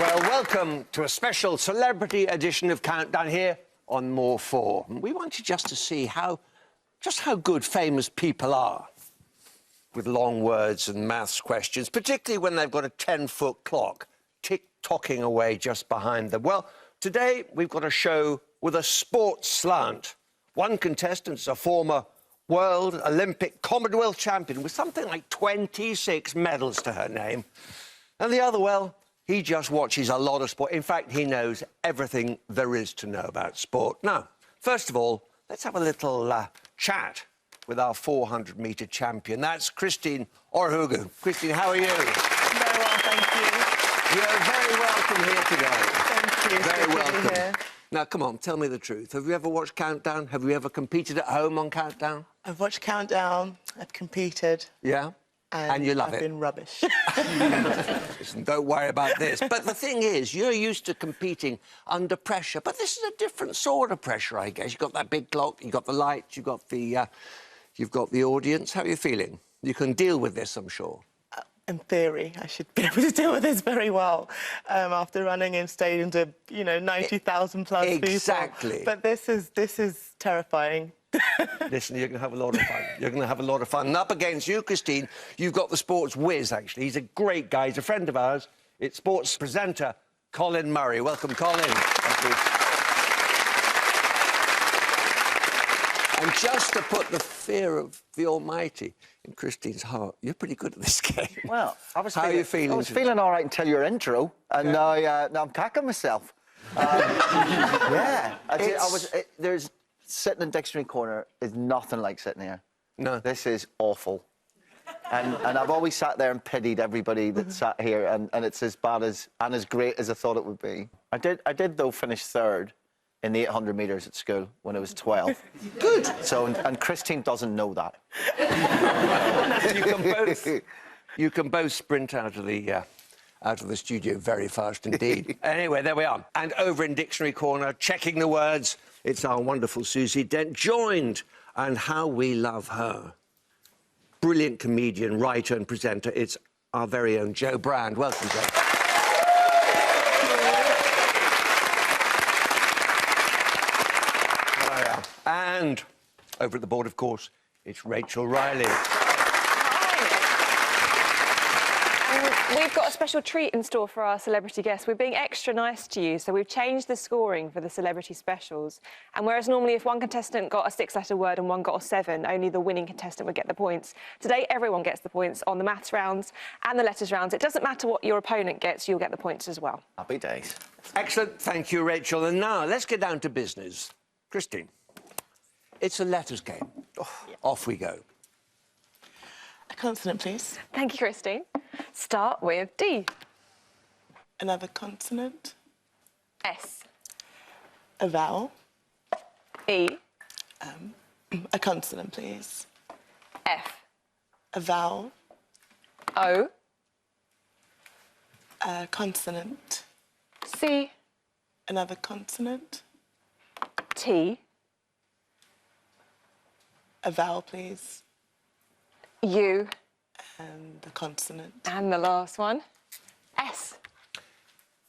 Well, welcome to a special celebrity edition of Countdown here on More 4. We wanted just to see how good famous people are with long words and maths questions, particularly when they've got a 10-foot clock tick-tocking away just behind them. Well, today we've got a show with a sports slant. One contestant is a former World, Olympic, Commonwealth champion with something like 26 medals to her name. And the other, well, he just watches a lot of sport. In fact, he knows everything there is to know about sport. Now, first of all, let's have a little chat with our 400-metre champion. That's Christine Oruhungu. Christine, how are you? Very well, thank you. You're very welcome here today. Thank you. Very welcome. Here. Now, come on, tell me the truth. Have you ever watched Countdown? Have you ever competed at home on Countdown? I've watched Countdown, I've competed. Yeah? And you love it? I've been rubbish. Listen, don't worry about this. But the thing is, you're used to competing under pressure, but this is a different sort of pressure, I guess. You've got that big clock, you've got the lights, you've got the audience. How are you feeling? You can deal with this, I'm sure. In theory, I should be able to deal with this very well after running in stadiums of, 90,000 plus people. Exactly. But this is terrifying. Listen, you're going to have a lot of fun. You're going to have a lot of fun. And up against you, Christine, you've got the sports whiz, actually. He's a great guy. He's a friend of ours. It's sports presenter Colin Murray. Welcome, Colin. Thank you. And just to put the fear of the Almighty in Christine's heart, you're pretty good at this game. Well, How are you feeling? I was feeling all right until your intro, and now I'm kacking myself. There's sitting in Dictionary Corner is nothing like sitting here. No. This is awful. And I've always sat there and pitied everybody that sat here, and it's as bad and as great as I thought it would be. I did though finish third in the 800 metres at school when I was 12. Good. So, and Christine doesn't know that. You can both sprint out of the studio very fast indeed. Anyway, there we are. And over in Dictionary Corner, checking the words, it's our wonderful Susie Dent, joined, and how we love her. Brilliant comedian, writer and presenter. It's our very own Jo Brand. Welcome, Jo. And over at the board, of course, it's Rachel Riley. We've got a special treat in store for our celebrity guests. We're being extra nice to you, so we've changed the scoring for the celebrity specials. And whereas normally if one contestant got a 6-letter word and one got a 7, only the winning contestant would get the points. Today, everyone gets the points on the maths rounds and the letters rounds. It doesn't matter what your opponent gets, you'll get the points as well. Happy days. Excellent. Thank you, Rachel. And now, let's get down to business. Christine, it's a letters game. Off we go. A consonant, please. Thank you, Christine. Start with D. Another consonant. S. A vowel. E. A consonant, please. F. A vowel. O. A consonant. C. Another consonant. T. A vowel, please. U. And the consonant. And the last one, S.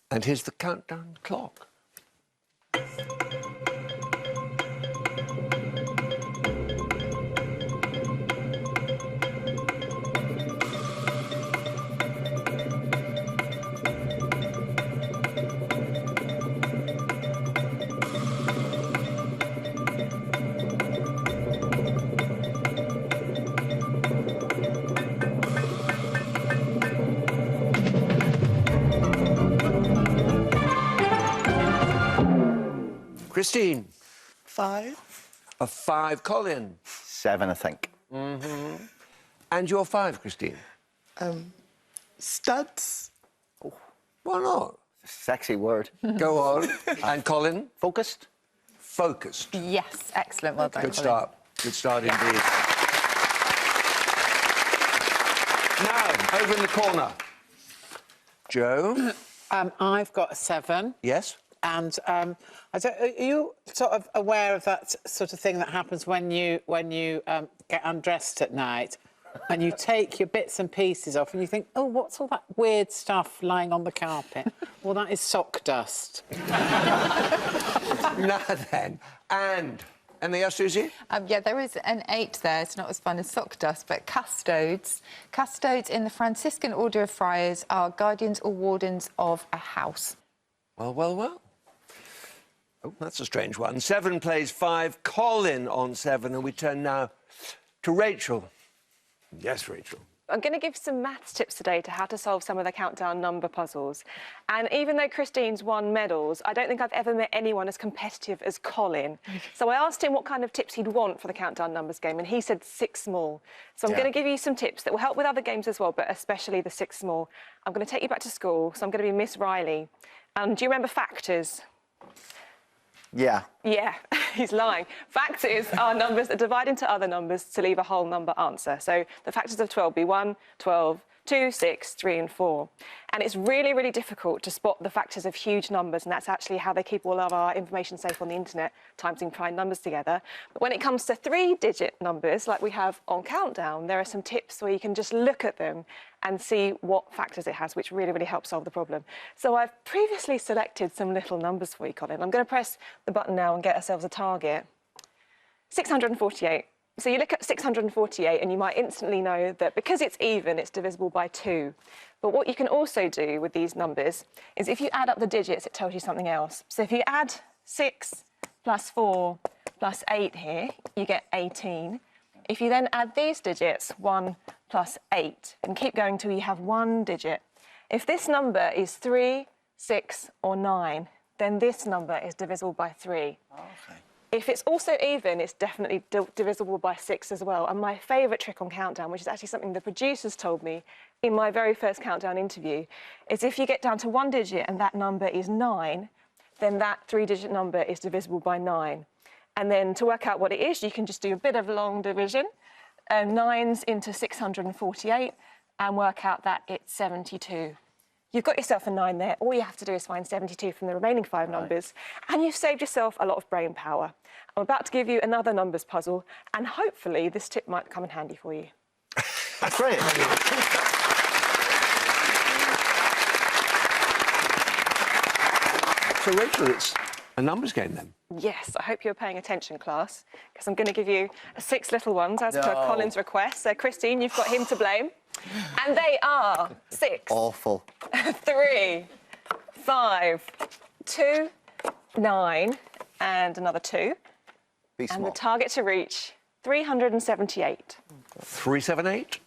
And here's the countdown clock. Christine. 5. A 5, Colin. 7, I think. And your 5, Christine. Studs. Why not? Sexy word. Go on. And Colin? Focused? Focused. Yes, excellent. Well done. Good start. Good start indeed. Now, over in the corner. Jo? I've got a 7. Yes? And are you sort of aware of that sort of thing that happens when you get undressed at night? and you take your bits and pieces off and you think, oh, what's all that weird stuff lying on the carpet? Well, that is sock dust. Now then, and anything else, Susie? Yeah, there is an 8 there. It's not as fun as sock dust, but custodes. Custodes in the Franciscan Order of Friars are guardians or wardens of a house. Well, well, well. Oh, that's a strange one. 7 plays 5. Colin on 7, and we turn now to Rachel. Yes, Rachel. I'm going to give some maths tips today to how to solve some of the countdown number puzzles. And even though Christine's won medals, I don't think I've ever met anyone as competitive as Colin. So I asked him what kind of tips he'd want for the countdown numbers game, and he said 6 small. So I'm going to give you some tips that will help with other games as well, but especially the 6 small. I'm going to take you back to school, so I'm going to be Miss Riley. Do you remember factors? Yeah. Yeah, he's lying. Factors are numbers that divide into other numbers to leave a whole number answer. So the factors of 12 be 1, 12, 2, 6, 3 and 4. And it's really, really difficult to spot the factors of huge numbers, and that's actually how they keep all of our information safe on the internet, timesing prime numbers together. But when it comes to 3-digit numbers, like we have on Countdown, there are some tips where you can just look at them and see what factors it has, which really, really helps solve the problem. So I've previously selected some little numbers for you, Colin. I'm going to press the button now and get ourselves a target. 648. So you look at 648 and you might instantly know that because it's even, it's divisible by 2. But what you can also do with these numbers is if you add up the digits, it tells you something else. So if you add 6 plus 4 plus 8 here, you get 18. If you then add these digits, 1 plus 8, and keep going till you have 1 digit. If this number is 3, 6 or 9, then this number is divisible by 3. Okay. If it's also even, it's definitely divisible by 6 as well. And my favourite trick on Countdown, which is actually something the producers told me in my very first Countdown interview, is if you get down to 1 digit and that number is 9, then that 3-digit number is divisible by 9. And then to work out what it is, you can just do a bit of long division, 9s into 648, and work out that it's 72. You've got yourself a 9 there. All you have to do is find 72 from the remaining 5 numbers, and you've saved yourself a lot of brain power. I'm about to give you another numbers puzzle, and hopefully this tip might come in handy for you. That's great. So, Rachel, it's a numbers game then? Yes, I hope you're paying attention, class, because I'm going to give you 6 little ones as per Colin's request. So, Christine, you've got him to blame. And they are 6, Awful. 3, 5, 2, 9, and another 2. Be And small. the target to reach, 378. 378.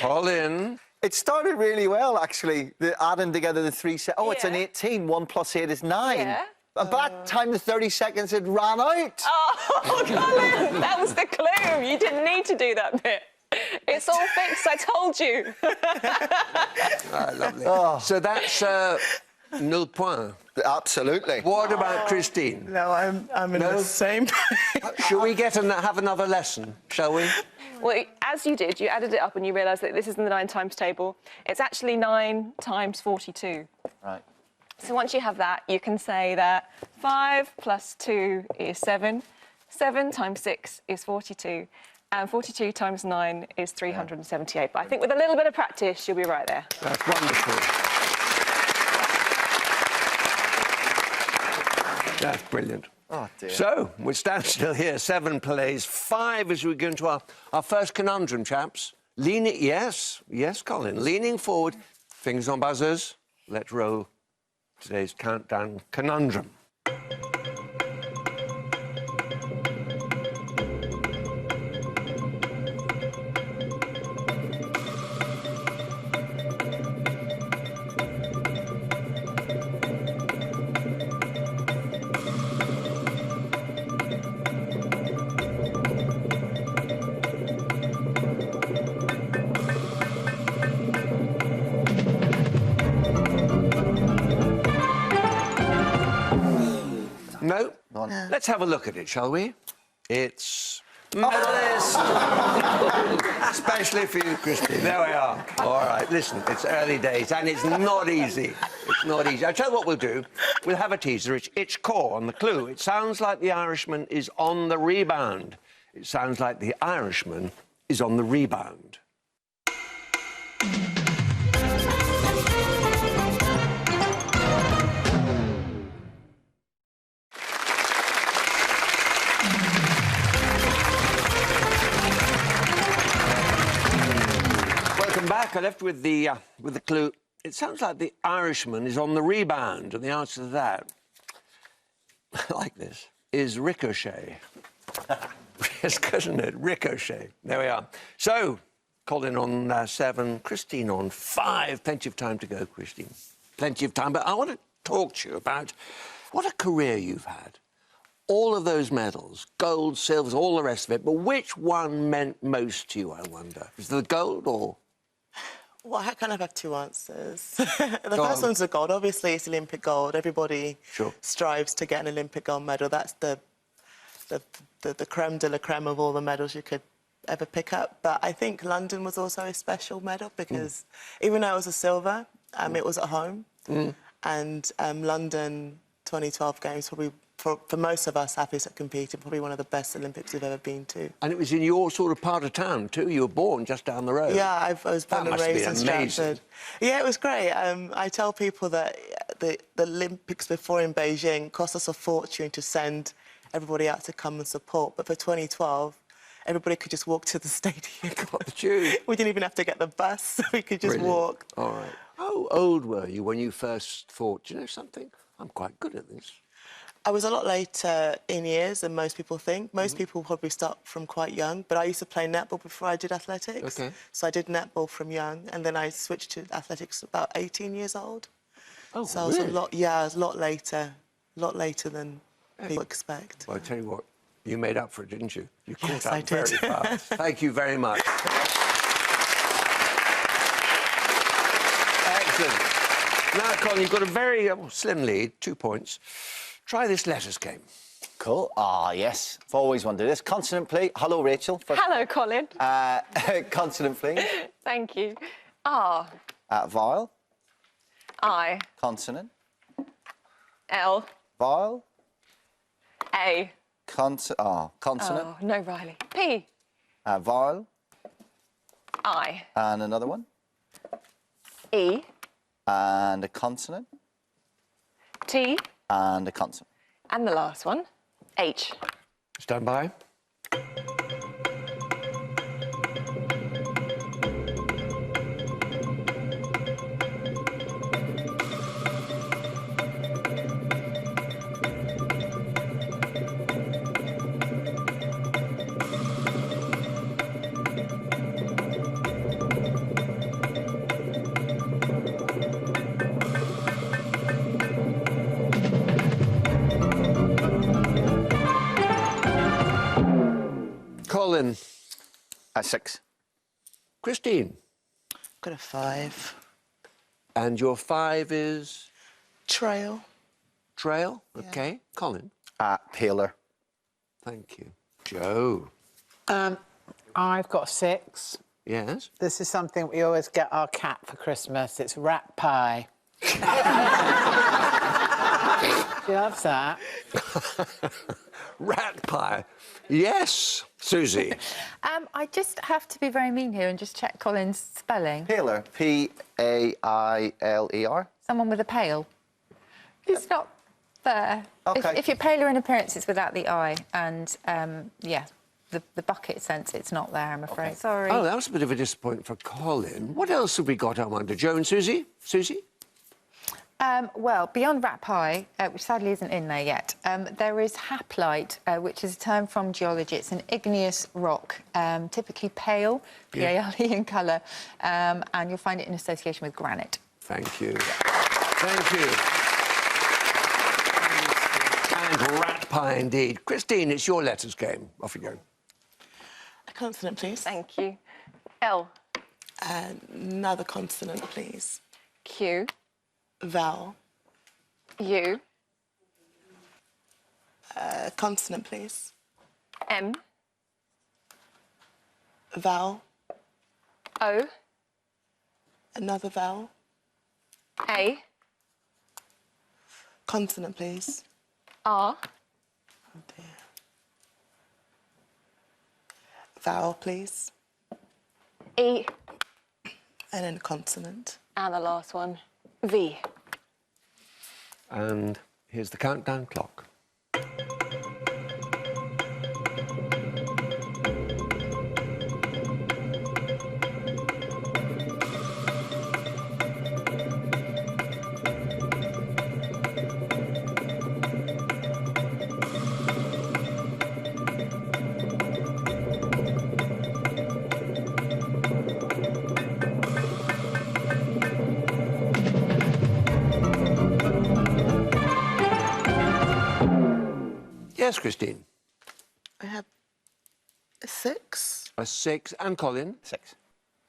Colin. It started really well, actually. Adding together the 3 sets. Oh, it's an Yeah. 18. 1 plus 8 is 9. Yeah. And by that time, the 30 seconds had ran out. Oh, Colin, that was the clue. You didn't need to do that bit. It's all fixed, I told you. Lovely. So that's nil point. Absolutely. What about Christine? No, I'm in No? the same Shall we have another lesson, shall we? Well, as you did, you added it up and you realised that this isn't the 9 times table. It's actually 9 times 42. Right. So once you have that, you can say that 5 plus 2 is 7, 7 times 6 is 42, and 42 times 9 is 378. But I think with a little bit of practice, you'll be right there. That's wonderful. That's brilliant. Oh, dear. So, we stand still here. 7 plays 5 as we go into our first conundrum, chaps. Yes, Colin. Leaning forward, fingers on buzzers. Let's roll today's countdown conundrum. let's have a look at it, shall we? It's medalist. Especially for you, Christine. There we are. All right, listen, it's early days and it's not easy. It's not easy. I'll tell you what we'll do. We'll have a teaser. It's core on the clue. It sounds like the Irishman is on the rebound. It sounds like the Irishman is on the rebound. Welcome back. I left with the clue. It sounds like the Irishman is on the rebound, and the answer to that, I like this, is Ricochet. It's good, isn't it? Ricochet. There we are. So, Colin on 7, Christine on 5. Plenty of time to go, Christine. Plenty of time. But I want to talk to you about what a career you've had. All of those medals, gold, silvers, all the rest of it. But which one meant most to you, I wonder? Is it the gold or...? Well, I kind of have two answers. The first one's the gold. Obviously, it's Olympic gold. Everybody strives to get an Olympic gold medal. That's the creme de la creme of all the medals you could ever pick up. But I think London was also a special medal because even though it was a silver, it was at home. And London 2012 Games, probably for most of us athletes that competed, probably one of the best Olympics we've ever been to. And it was in your sort of part of town too? You were born just down the road. Yeah, I was born and raised in Stratford. Yeah, it was great. I tell people that the Olympics before in Beijing cost us a fortune to send everybody out to come and support. But for 2012, everybody could just walk to the stadium. Got the tube. We didn't even have to get the bus. We could just walk. All right. How old were you when you first thought, do you know something? I'm quite good at this. I was a lot later in years than most people think. Most people probably start from quite young, but I used to play netball before I did athletics. Okay. So I did netball from young, and then I switched to athletics about 18 years old. Oh, so I was I was a lot later than people expect. Well, I tell you what, you made up for it, didn't you? You caught Yes, up I did. very fast. Thank you very much. Excellent. Now, Colin, you've got a very slim lead, 2 points. Try this letters game. Cool. Ah, yes. I've always wanted this. Consonant, please. Hello, Rachel. Hello, Colin. Consonant, please. Thank you. R. Vowel. I. Consonant. L. Vowel. A. Consonant. Oh, no, Riley. P. Vowel. I. And another one. E. And a consonant. T. And a consonant. And the last one, H. Stand by. Colin. 6. Christine. Got a 5. And your 5 is? Trail. Trail? OK. Colin. Paler. Thank you. Joe. I've got 6. Yes? This is something we always get our cat for Christmas. It's rat pie. She loves that. Rat pie. Yes. Susie. I just have to be very mean here and just check Colin's spelling. Paler. P-A-I-L-E-R. Someone with a pail. It's not there. OK. If you're paler in appearance, it's without the I. And, yeah, the bucket sense, it's not there, I'm afraid. Sorry. Oh, that was a bit of a disappointment for Colin. What else have we got, I wonder? Joe and Susie? Susie? Well, beyond rat pie, which sadly isn't in there yet, there is haplite, which is a term from geology. It's an igneous rock, typically pale, P-A-L-E in colour, and you'll find it in association with granite. Thank you. Thank you. And rat pie indeed. Christine, it's your letters game. Off you go. A consonant, please. Thank you. L. Another consonant, please. Q. Vowel. U. Consonant, please. M. Vowel. O. Another vowel. A. Consonant, please. R. Oh dear. Vowel, please. E. And then consonant. And the last one, V. And here's the countdown clock. Yes, Christine. I have a 6. A 6. And Colin? 6.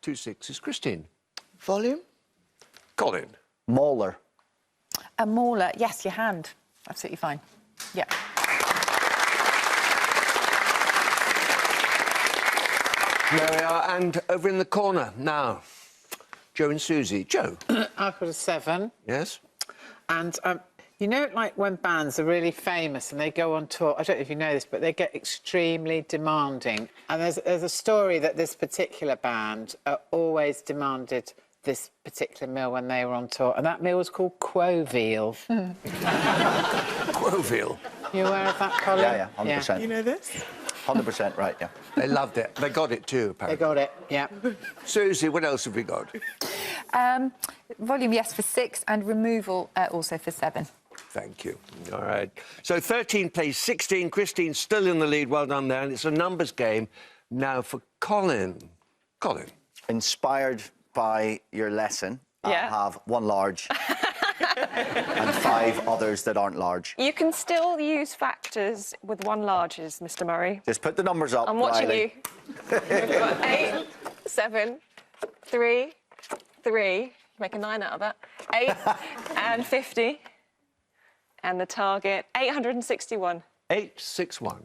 2 6s. Christine. Volume. Colin. Mauler. A mauler, yes, your hand. Absolutely fine. Yeah. There we are. And over in the corner now, Joe and Susie. Joe. I've got a 7. Yes? And you know, like when bands are really famous and they go on tour, I don't know if you know this, but they get extremely demanding. And there's a story that this particular band always demanded this particular meal when they were on tour, and that meal was called Quoville. Quoville. You aware of that, Colin? Yeah, 100%. You know this? 100% right, yeah. They loved it. They got it too, They apparently. got it, yeah. Susie, what else have we got? Volume, yes, for 6, and removal also for 7. Thank you. All right. So 13 plays 16. Christine's still in the lead. Well done there. And it's a numbers game now for Colin. Colin. Inspired by your lesson, Yeah. I have 1 large and 5 others that aren't large. You can still use factors with 1 larges, Mr. Murray. Just put the numbers up, I'm watching Riley. you. We've got 8, 7, 3, 3. Make a 9 out of that. 8 and 50. And the target, 861. 861.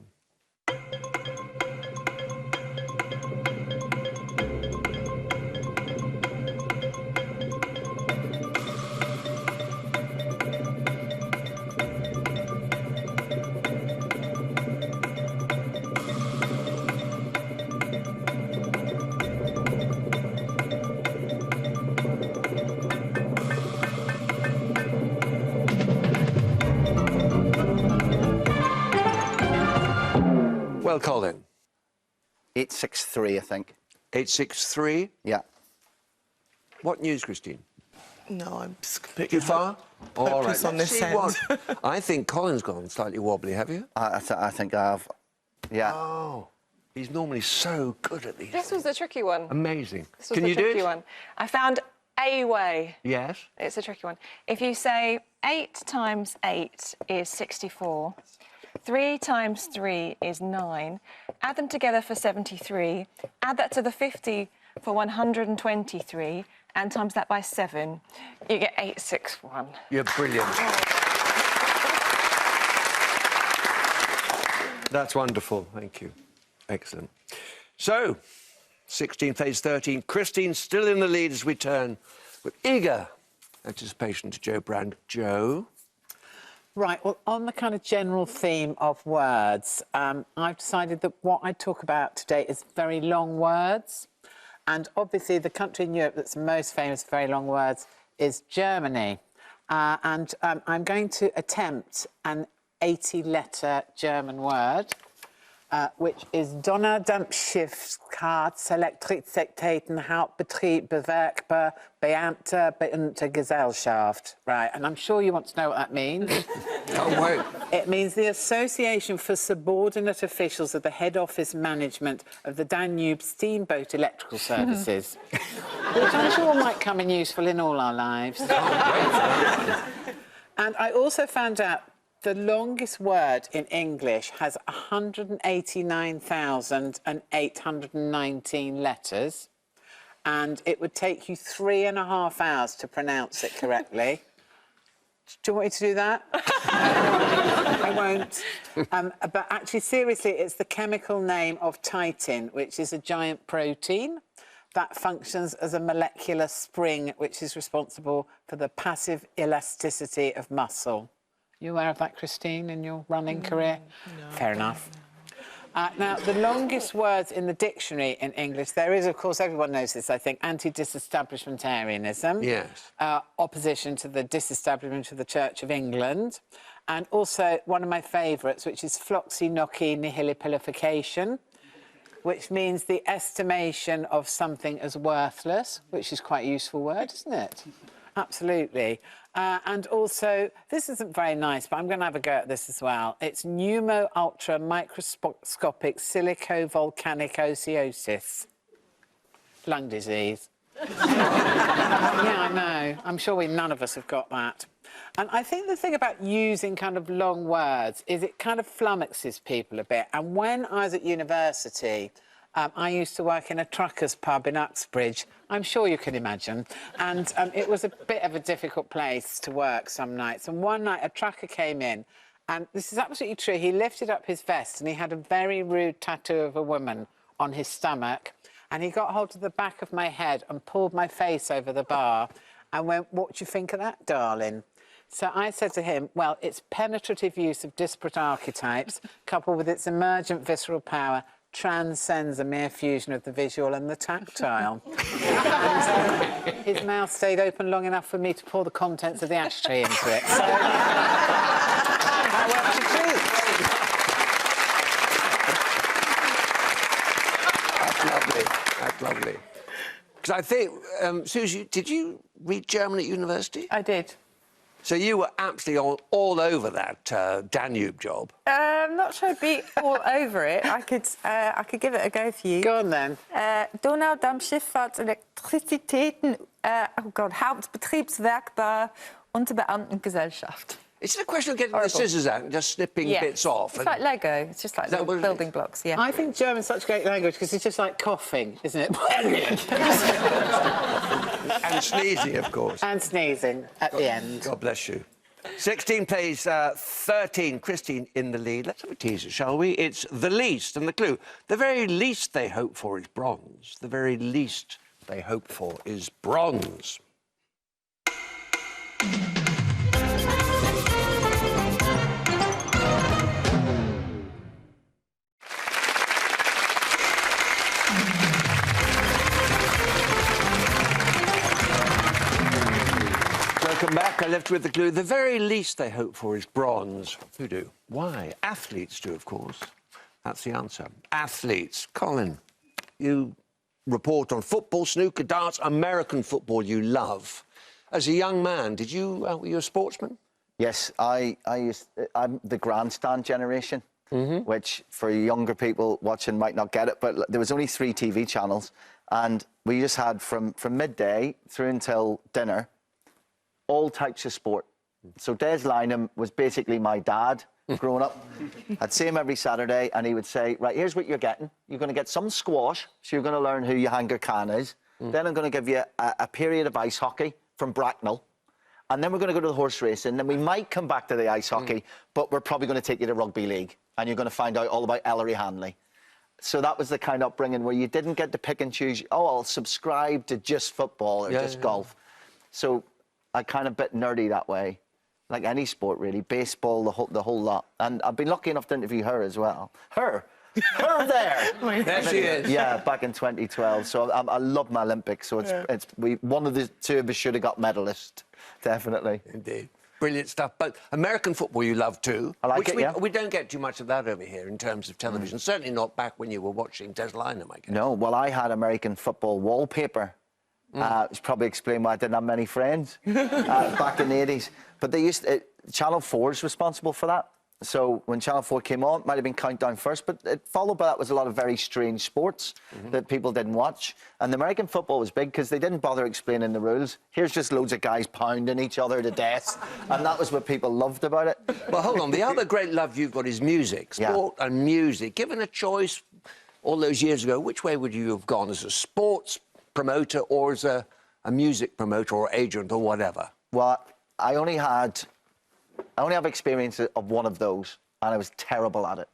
Well, Colin. 863, I think. 863. Yeah. What news, Christine? No, I'm just completely Too far? All right. hopeless on let's this see end. what- I think Colin's gone slightly wobbly, have you? I think I have. Yeah. Oh, he's normally so good at these. This was the tricky one. Amazing. This was Can the you do tricky it? one. I found a way. Yes. It's a tricky one. If you say 8 times 8 is 64, 3 times 3 is 9, add them together for 73, add that to the 50 for 123, and times that by 7, you get 861. You're brilliant. That's wonderful. Thank you. Excellent. So, 16 plays 13. Christine still in the lead as we turn with eager anticipation to Joe Brand. Joe? Right, well, on the kind of general theme of words, I've decided that what I talk about today is very long words. And obviously, the country in Europe that's most famous for very long words is Germany. And I'm going to attempt an 80-letter German word, which is Donnerdampfschifffahrtselektrizitäten Hauptbetrieb Bewerkbar Beamter Gesellschaft. Right, and I'm sure you want to know what that means. Can't wait. It means the Association for Subordinate Officials of the Head Office Management of the Danube Steamboat Electrical Services, which I'm sure might come in useful in all our lives. And I also found out the longest word in English has 189,819 letters, and it would take you 3.5 hours to pronounce it correctly. Do you want me to do that? I won't. But actually, seriously, it's the chemical name of titin, which is a giant protein that functions as a molecular spring, which is responsible for the passive elasticity of muscle. You aware of that, Christine, in your running career? No. Fair enough. Now, the longest words in the dictionary in English, there is, of course, everyone knows this, I think, anti-disestablishmentarianism. Yes. Opposition to the disestablishment of the Church of England. And also one of my favourites, which is floxi noci nihilipilification, which means the estimation of something as worthless, which is quite a useful word, isn't it? Absolutely. And also, this isn't very nice, but I'm going to have a go at this as well. It's pneumo-ultra microscopic silico-volcanic osteosis. Lung disease. Yeah, I know. I'm sure none of us have got that. And I think the thing about using kind of long words is it kind of flummoxes people a bit. And when I was at university, I used to work in a truckers' pub in Uxbridge. I'm sure you can imagine. And it was a bit of a difficult place to work some nights. And one night, a trucker came in, and this is absolutely true. He lifted up his vest, and he had a very rude tattoo of a woman on his stomach. And he got hold of the back of my head and pulled my face over the bar and went, "What do you think of that, darling?" So I said to him, well, its penetrative use of disparate archetypes, coupled with its emergent visceral power, transcends a mere fusion of the visual and the tactile. And his mouth stayed open long enough for me to pour the contents of the ashtray into it. So, how well to treat? That's lovely. That's lovely. Because I think, Susie, did you read German at university? I did. So you were absolutely all over that Danube job. I'm not sure I'd be all over it. I could give it a go for you. Go on, then. Donaudampfschifffahrt, Elektrizitäten, Hauptbetriebswerk und Beamtengesellschaft. It's a question of getting the scissors out and just snipping bits off. It's like Lego. It's just like little building blocks, yeah. I think German's such a great language because it's just like coughing, isn't it? And sneezing, of course. And sneezing at the end. God bless you. 16 plays 13. Christine in the lead. Let's have a teaser, shall we? It's the least, and the clue. The very least they hope for is bronze. The very least they hope for is bronze. Welcome back. I left with the clue. The very least they hope for is bronze. Who do? Why? Athletes do, of course. That's the answer. Athletes. Colin, you report on football, snooker, darts, American football you love. As a young man, were you a sportsman? Yes, I'm the grandstand generation, which for younger people watching might not get it, but there was only 3 TV channels, and we just had from midday through until dinner, all types of sport. So Des Lynam was basically my dad growing up. I'd see him every Saturday, and he would say, right, here's what you're getting. You're going to get some squash, so you're going to learn who Johangar Khan is. Then I'm going to give you a period of ice hockey from Bracknell. And then we're going to go to the horse racing. Then we might come back to the ice hockey, but we're probably going to take you to rugby league. And you're going to find out all about Ellery Hanley. So that was the kind of upbringing where you didn't get to pick and choose, oh, I'll subscribe to just football or just golf. So I kind of bit nerdy that way, like any sport, really. Baseball, the whole lot. And I've been lucky enough to interview her as well. Her there. There she is. Yeah, back in 2012. So I love my Olympics. So one of the 2 of us should have got medalist, definitely. Indeed. Brilliant stuff. But American football you love too. I like it, yeah. We don't get too much of that over here in terms of television. Certainly not back when you were watching Des Lynam, I guess. No, well, I had American football wallpaper. It's probably explained why I didn't have many friends back in the 80s. But they Channel 4 is responsible for that. So when Channel 4 came on, it might have been Countdown first, but followed by that was a lot of very strange sports that people didn't watch. And the American football was big because they didn't bother explaining the rules. Here's just loads of guys pounding each other to death. And that was what people loved about it. Well, hold on. The other great love you've got is music, sport and music. Given a choice all those years ago, which way would you have gone, as a sports promoter or as a music promoter or agent or whatever? Well, I only had I only have experience of one of those, and I was terrible at it.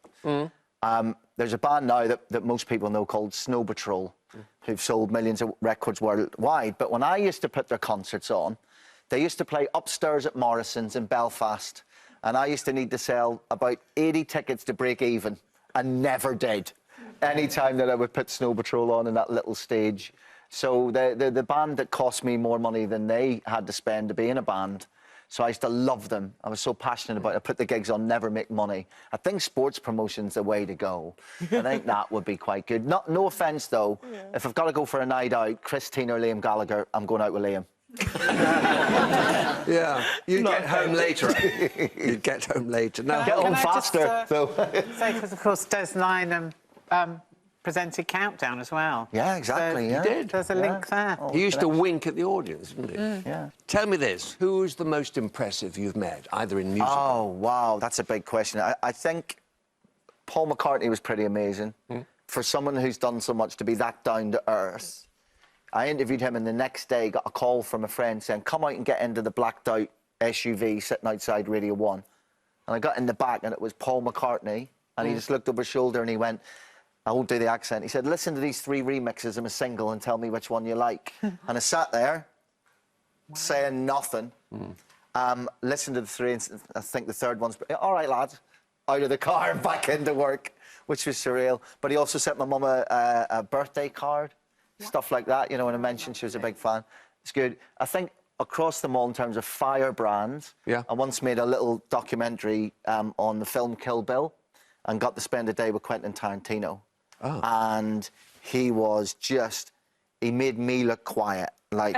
There's a band now that most people know called Snow Patrol, who've sold millions of records worldwide. But when I used to put their concerts on, they used to play upstairs at Morrison's in Belfast, and I used to need to sell about 80 tickets to break even, and never did. Any time that I would put Snow Patrol on in that little stage. So the band that cost me more money than they had to spend to be in a band. So I used to love them. I was so passionate about it. I put the gigs on, never make money. I think sports promotion's the way to go. I think that would be quite good. No offence, though. Yeah. If I've got to go for a night out, Christine or Liam Gallagher, I'm going out with Liam. Yeah, you'd get home later. You'd get home later. No, get home faster, though. Say, because, of course, Des Lynam presented Countdown as well. Yeah, exactly, so yeah. He did. There's a link there. He used to wink at the audience, didn't he? Yeah. Tell me this, who's the most impressive you've met, either in music? Oh, wow, that's a big question. I think Paul McCartney was pretty amazing. For someone who's done so much to be that down to earth. I interviewed him, and the next day got a call from a friend saying, come out and get into the blacked out SUV sitting outside Radio 1. And I got in the back, and it was Paul McCartney, and he just looked over his shoulder and he went, I won't do the accent. He said, listen to these 3 remixes of a single and tell me which one you like. And I sat there, saying nothing, listened to the 3, and I think the third one's, all right, lads, out of the car and back into work, which was surreal. But he also sent my mum a birthday card, stuff like that, you know, and I mentioned she was a big fan. It's good. I think across them all in terms of firebrands, I once made a little documentary on the film Kill Bill and got to spend a day with Quentin Tarantino. Oh. And he was just, he made me look quiet. Like,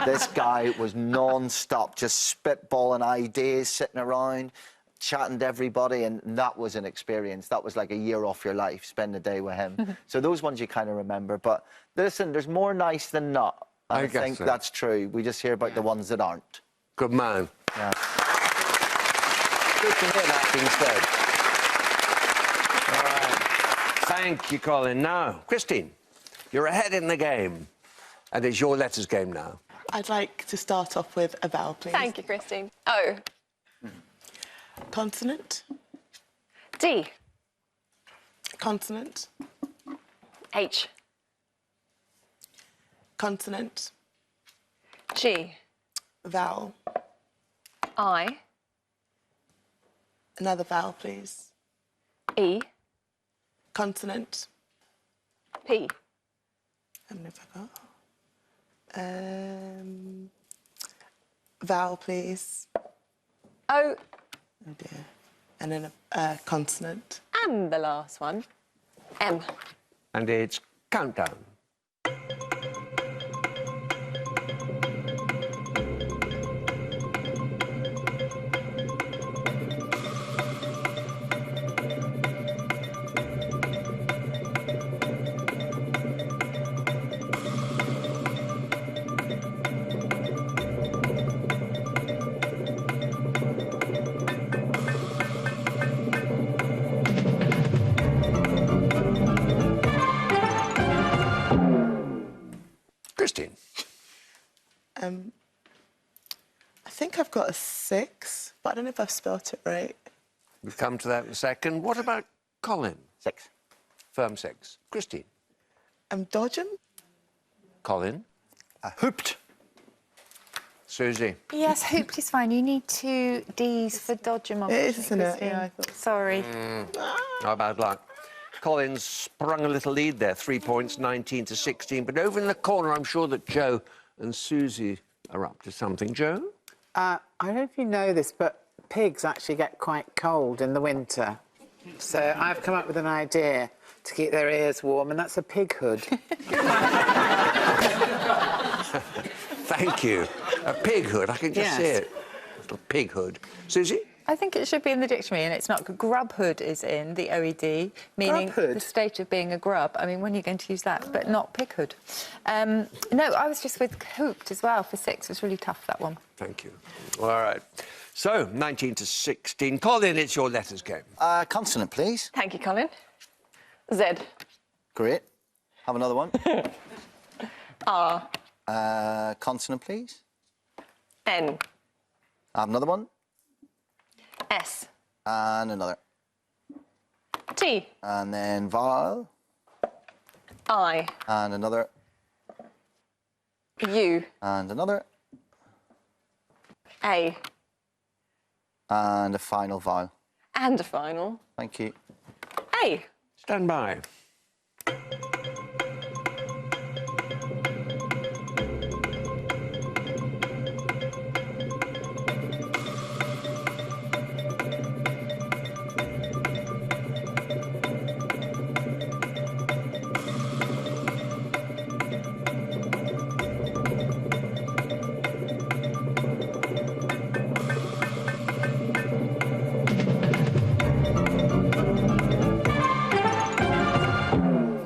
this guy was non-stop, just spitballing ideas, sitting around, chatting to everybody, and that was an experience. That was like a year off your life, spend a day with him. So those ones you kind of remember. But listen, there's more nice than not. I think that's true. We just hear about the ones that aren't. Good man. Yeah. Good to hear that being said. All right. Thank you, Colin. Now, Christine, you're ahead in the game, and it's your letters game now. I'd like to start off with a vowel, please. Thank you, Christine. O. Consonant. D. Consonant. H. Consonant. G. Vowel. I. Another vowel, please. E. Consonant. P. How many have I got? Vowel, please. O. Oh dear. And then a consonant. And the last one. M. And it's Countdown. Christine. I think I've got a 6, but I don't know if I've spelt it right. We'll come to that in a second. What about Colin? 6. Firm 6. Christine. Dodgem? Colin. Hooped. Susie. Yes, hooped is fine. You need 2 Ds for Dodgem. It is, isn't it? Yeah, I thought. Sorry. How bad luck. Colin's sprung a little lead there, 3 points, 19 to 16. But over in the corner, I'm sure that Joe and Susie are up to something. Joe? I don't know if you know this, but pigs actually get quite cold in the winter. So I've come up with an idea to keep their ears warm, and that's a pig hood. Thank you. A pig hood, I can just see Yes. it. Little pig hood. Susie? I think it should be in the dictionary, and it's not. Grubhood is in the OED, meaning Grubhood? the state of being a grub. I mean, when are you going to use that? But not pighood. No, I was just with hooped as well for 6. It was really tough, that one. Thank you. All right. So, 19 to 16. Colin, it's your letters game. Consonant, please. Thank you, Colin. Z. Great. Have another one. R. Consonant, please. N. Have another one. S. And another. T. And then vowel. I. And another. U. And another. A. And a final vowel. And a final. Thank you. A. Stand by.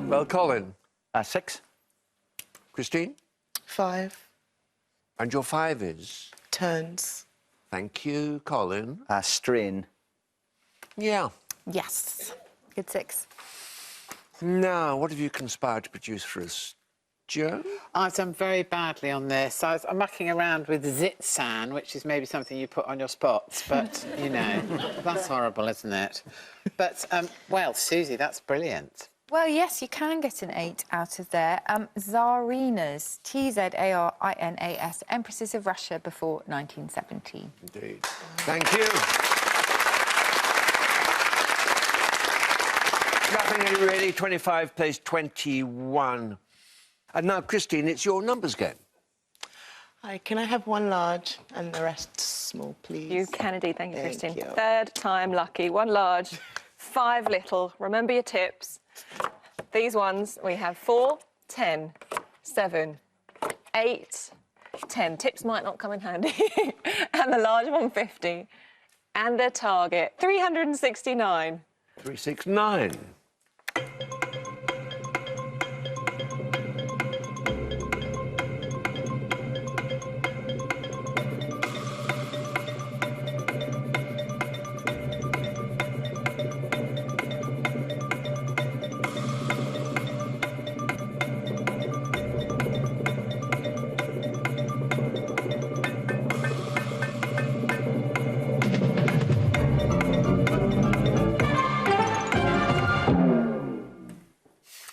Well, Colin. 6. Christine? 5. And your 5 is? Turns. Thank you, Colin. Strain. Yeah. Yes. Good 6. Now, what have you conspired to produce for us, Jo? I've done very badly on this. I'm mucking around with Zitsan, which is maybe something you put on your spots, but, you know, that's horrible, isn't it? But, well, Susie, that's brilliant. Well, yes, you can get an 8 out of there. Tsarinas, Tsarinas, Empresses of Russia before 1917. Indeed. Thank you. Nothing really. 25 plays 21. And now, Christine, it's your numbers game. Hi, can I have 1 large and the rest small, please? You can indeed. Thank you, Thank Christine. you. 3rd time lucky. 1 large, 5 little. Remember your tips. These ones, we have 4, 10, 7, 8, 10. Tips might not come in handy. And the large 150. And the target, 369. 369.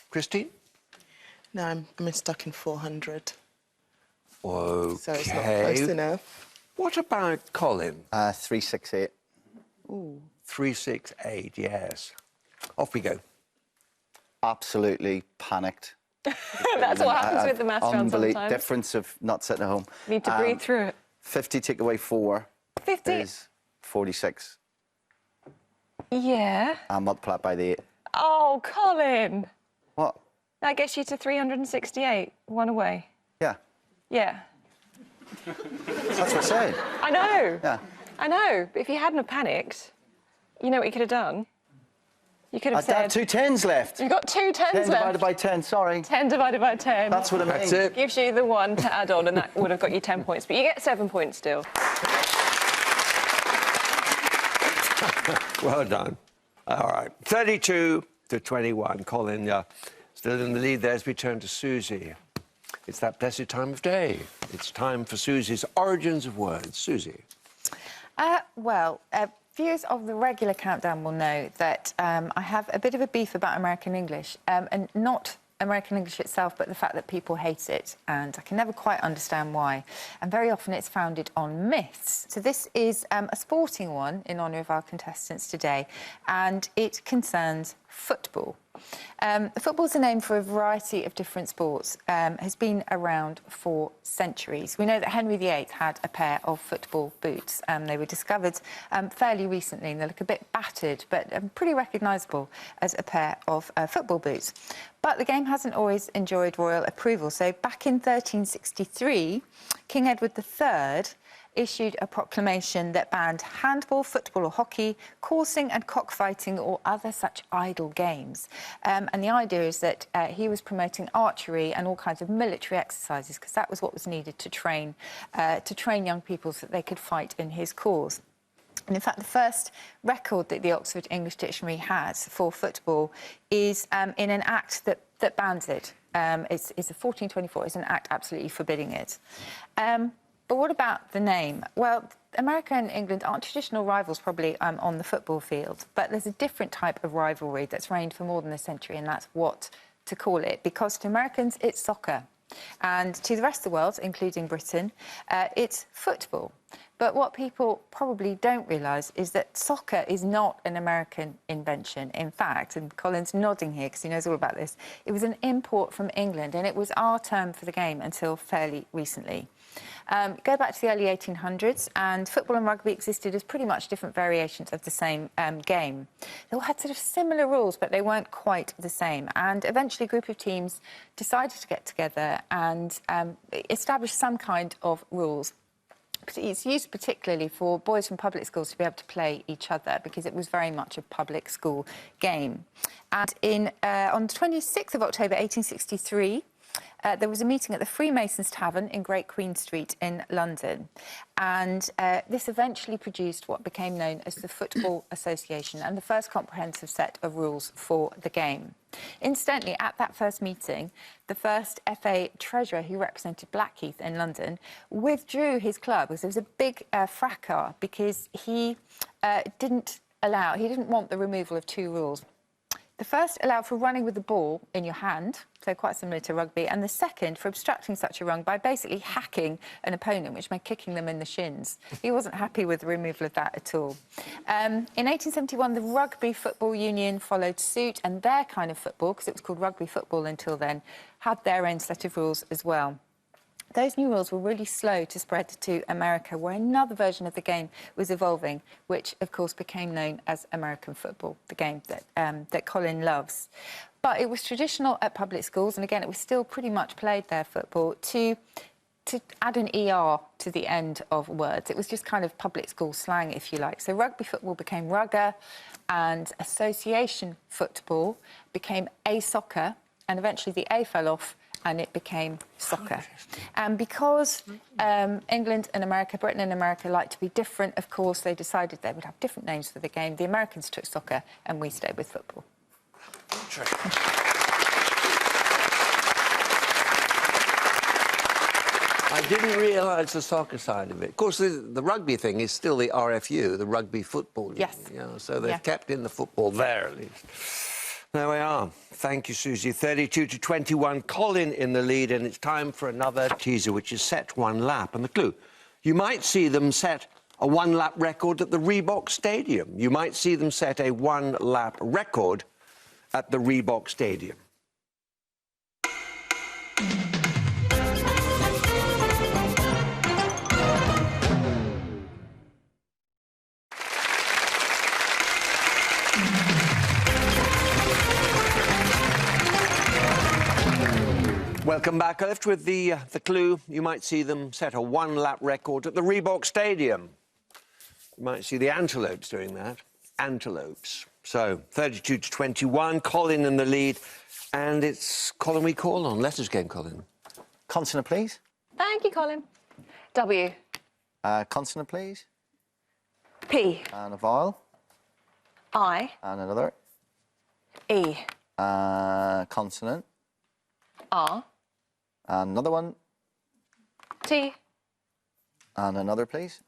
Christine? No, I'm stuck in 400. Okay. So it's not close enough. What about Colin? 368. 368, yes. Off we go. Absolutely panicked. That's what happens with the maths round sometimes. Difference of not sitting at home. Need to breathe through it. 50 take away 4 50. is 46. Yeah. And multiply it by the 8. Oh, Colin. What? That gets you to 368. 1 away. Yeah. Yeah. That's what I said. I know. Yeah. I know. But if you hadn't have panicked, you know what you could have done? You could have I had said... 2 10s left. You've got 2 10s 10 left. divided by 10, sorry. 10 divided by 10. That's what I mean. That's it. Gives you the 1 to add on, and that would have got you 10 points. But you get 7 points still. Well done. All right. 32 to 21. Colin, still in the lead there as we turn to Susie. It's that blessed time of day. It's time for Susie's Origins of Words. Susie. Viewers of the regular countdown will know that I have a bit of a beef about American English, and not American English itself, but the fact that people hate it, and I can never quite understand why. And very often it's founded on myths. So this is a sporting one in honour of our contestants today, and it concerns football. Football's a name for a variety of different sports, has been around for centuries. We know that Henry VIII had a pair of football boots. They were discovered fairly recently, and they look a bit battered, but pretty recognisable as a pair of football boots. But the game hasn't always enjoyed royal approval. So back in 1363, King Edward III issued a proclamation that banned handball, football or hockey, coursing and cockfighting or other such idle games. And the idea is that he was promoting archery and all kinds of military exercises, because that was what was needed to train young people so that they could fight in his cause. And in fact, the first record that the Oxford English Dictionary has for football is in an act that bans it. It's a 1424. It's an act absolutely forbidding it. But what about the name? Well, America and England aren't traditional rivals probably on the football field, but there's a different type of rivalry that's reigned for more than a century, and that's what to call it, because to Americans it's soccer, and to the rest of the world, including Britain, it's football. But what people probably don't realise is that soccer is not an American invention. In fact, and Colin's nodding here because he knows all about this, it was an import from England, and it was our term for the game until fairly recently. Go back to the early 1800s, and football and rugby existed as pretty much different variations of the same game. They all had sort of similar rules, but they weren't quite the same. And eventually a group of teams decided to get together and establish some kind of rules. It's used particularly for boys from public schools to be able to play each other, because it was very much a public school game. And on the 26th of October 1863, there was a meeting at the Freemasons Tavern in Great Queen Street in London, and this eventually produced what became known as the Football Association and the first comprehensive set of rules for the game. Incidentally, at that first meeting, the first FA treasurer, who represented Blackheath in London, withdrew his club because there was a big fracas because he didn't want the removal of two rules. The first allowed for running with the ball in your hand, so quite similar to rugby, and the second for obstructing such a run by basically hacking an opponent, which meant kicking them in the shins. He wasn't happy with the removal of that at all. In 1871, the Rugby Football Union followed suit, and their kind of football, because it was called rugby football until then, had their own set of rules as well. Those new rules were really slow to spread to America, where another version of the game was evolving, which, of course, became known as American football, the game that Colin loves. But it was traditional at public schools, and again, it was still pretty much played there, football, to add an ER to the end of words. It was just kind of public school slang, if you like. So rugby football became rugger, and association football became A-soccer, and eventually the A fell off, and it became soccer. And because England and America, Britain and America, like to be different, of course, they decided they would have different names for the game. The Americans took soccer, and we stayed with football. I didn't realise the soccer side of it. Of course, the rugby thing is still the RFU, the Rugby Football Union. Yes. You know, so they've kept in the football there, at least. There we are. Thank you, Susie. 32-21, Colin in the lead, and it's time for another teaser, which is set one lap. And the clue, you might see them set a one-lap record at the Reebok Stadium. You might see them set a one-lap record at the Reebok Stadium. Welcome back. I left with the clue. You might see them set a one-lap record at the Reebok Stadium. You might see the Antelopes doing that. Antelopes. So, 32-21, Colin in the lead. And it's Colin we call on. Letters game, Colin. Consonant, please. Thank you, Colin. W. Consonant, please. P. And a vowel. I. And another. E. Consonant. R. And another one. T. And another, please.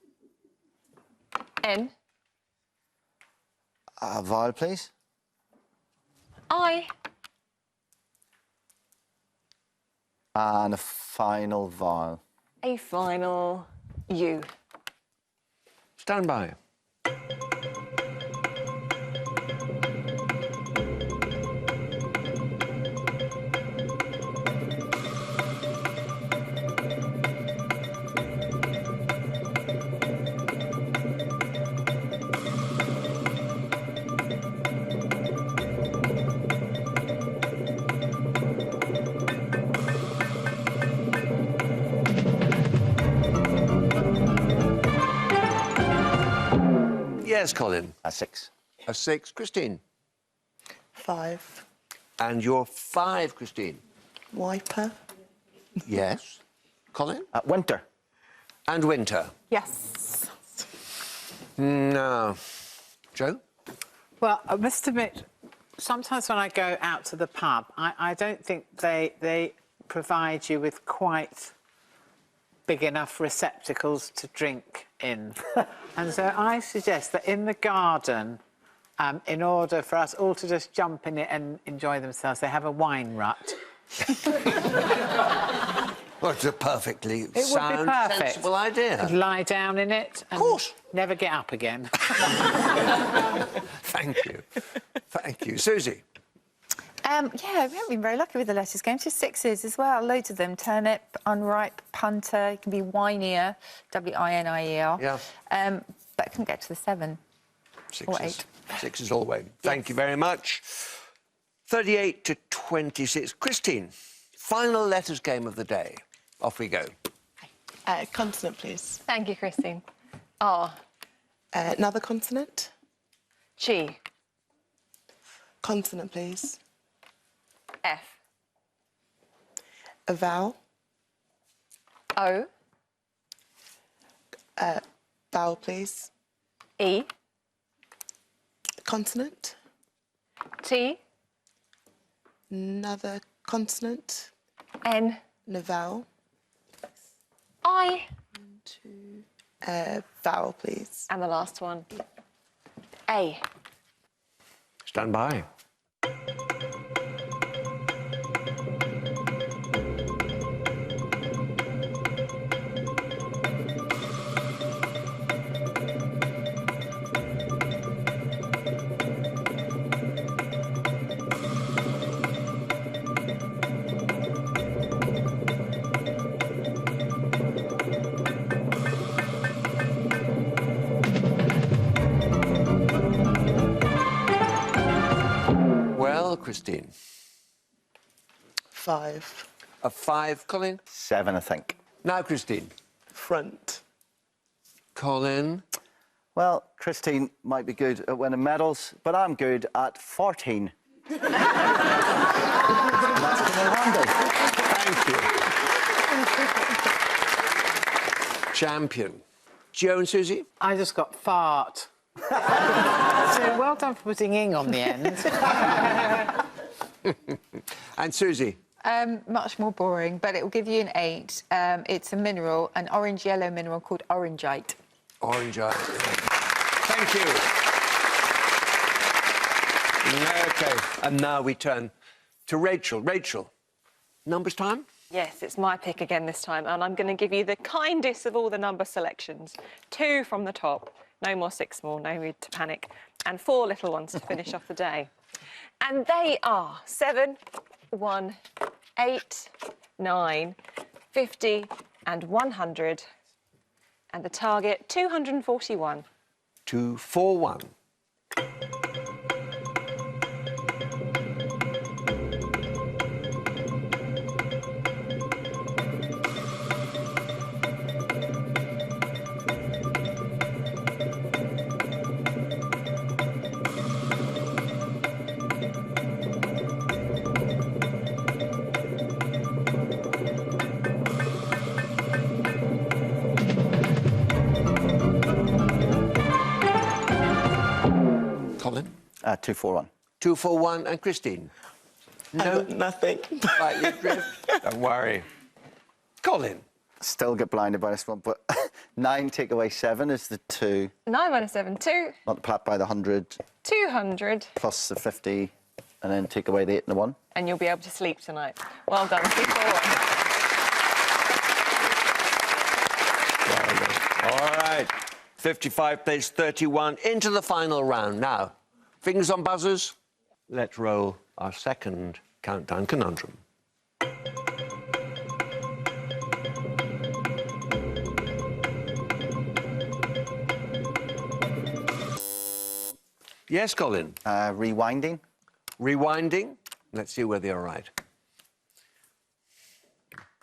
N. A vowel, please. I. And a final vowel. A final U. Stand by. Yes, Colin. A 6. A 6. Christine. 5. And you're 5, Christine. Wiper. Yes. Colin? Winter. And winter. Yes. No. Joe? Well, I must admit, sometimes when I go out to the pub, I don't think they provide you with quite big enough receptacles to drink in. And so I suggest that in the garden, in order for us all to just jump in it and enjoy themselves, they have a wine rut. Well, it's a perfectly It would be sound, perfect. sensible idea. You'd lie down in it and course. never get up again. Thank you. Thank you. Susie? Yeah, we haven't been very lucky with the letters games. Just sixes as well, loads of them. Turnip, unripe, punter, it can be winier, W-I-N-I-E-R. Yeah. But I couldn't get to the 7. Sixes. Or 8. Sixes all the way. Thank you very much. 38 to 26. Christine, final letters game of the day. Off we go. Consonant, please. Thank you, Christine. R. Another consonant. G. Consonant, please. F. A vowel. O. Vowel, please. E. Consonant. T. Another consonant. N. And a vowel. I. Vowel, please. And the last one. A. Stand by. Well, Christine. 5. A 5, Colin? 7, I think. Now, Christine. Front. Colin. Well, Christine might be good at winning medals, but I'm good at 14. That's going to be handy. Thank you. Champion. Joe and Susie? I just got fart. So well done for putting ing on the end. And Susie? Much more boring, but it will give you an 8. It's a mineral, an orange-yellow mineral called orangeite. Orange eye. Thank you. OK, and now we turn to Rachel. Rachel, numbers time? Yes, it's my pick again this time, and I'm going to give you the kindest of all the number selections. 2 from the top, no more 6 more, no need to panic, and 4 little ones to finish off the day. And they are 7, 1, 8, 9, 50 and 100. And the target, 241. 241. Colin? 241. 241. And Christine? No? Nothing. Slightly drift? Don't worry. Colin? Still get blinded by this one, but 9 take away 7 is the 2. 9 minus 7, 2. Multiply by the 100 200. plus the 50, and then take away the 8 and the 1. And you'll be able to sleep tonight. Well done, 241. All right. 55 plays 31 into the final round. Now, fingers on buzzers. Let's roll our second countdown conundrum. Yes, Colin. Rewinding. Rewinding. Let's see whether you're right.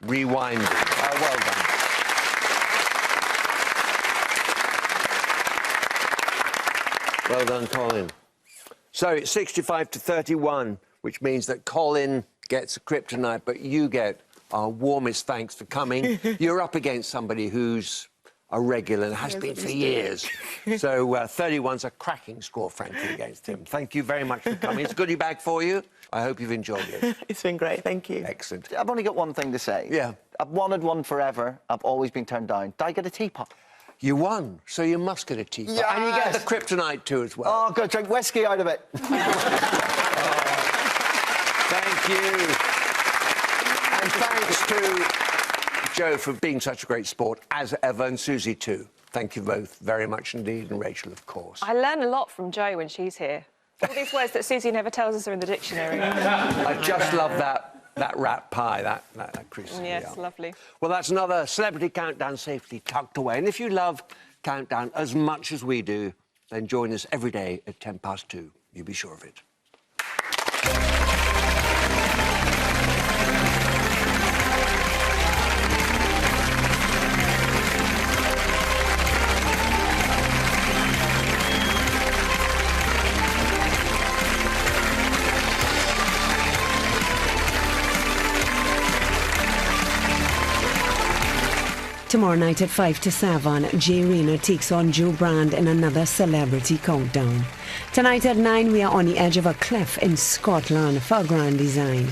Rewinding. Well done. Well done, Colin. So it's 65 to 31, which means that Colin gets a kryptonite, but you get our warmest thanks for coming. You're up against somebody who's a regular and has been for years. So 31's a cracking score, frankly, against him. Thank you very much for coming. It's a goodie bag for you. I hope you've enjoyed it. It's been great, thank you. Excellent. I've only got one thing to say. Yeah. I've wanted one forever. I've always been turned down. Did I get a teapot? You won, so you must get a teapot. Yes! And you get the kryptonite too as well. Oh, good. Drink whiskey out of it. Thank you. And thanks to Joe for being such a great sport, as ever, and Susie too. Thank you both very much indeed, and Rachel, of course. I learn a lot from Joe when she's here. All these words that Susie never tells us are in the dictionary. I just love that rat pie, that Chris. Yes, lovely. Well, that's another Celebrity Countdown safely tucked away. And if you love Countdown as much as we do, then join us every day at 2:10. You be sure of it. Tomorrow night at 5 to 7, Jay Rayner takes on Joe Brand in another Celebrity Countdown. Tonight at 9, we are on the edge of a cliff in Scotland for a grand design.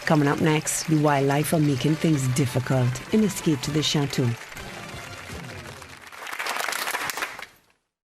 Coming up next, the wildlife are making things difficult in Escape to the Chateau.